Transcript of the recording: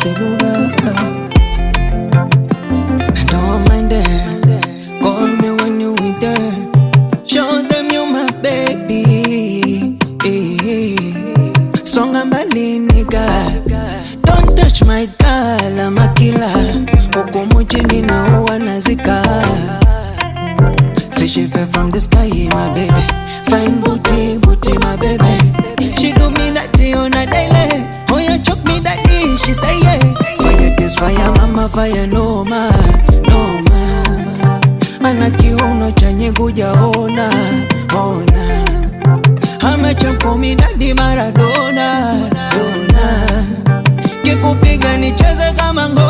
Seluga. And don't mind them, call me when you with there. Show them you're my baby. Songa mbali nigga, don't touch my girl, I'm a killer. Huku mjini na uwa nazika. See she fell from the sky, my baby. Fine booty, booty, my baby. She do me natty on a daily. Oh, you choke me daddy, she say yeah. Fire this fire, mama, fire no man, no man. Ana kiuno chanye kujaona, ona. Amechapa mi daddy Maradona, Dona. Kikupiga nicheze kama ngo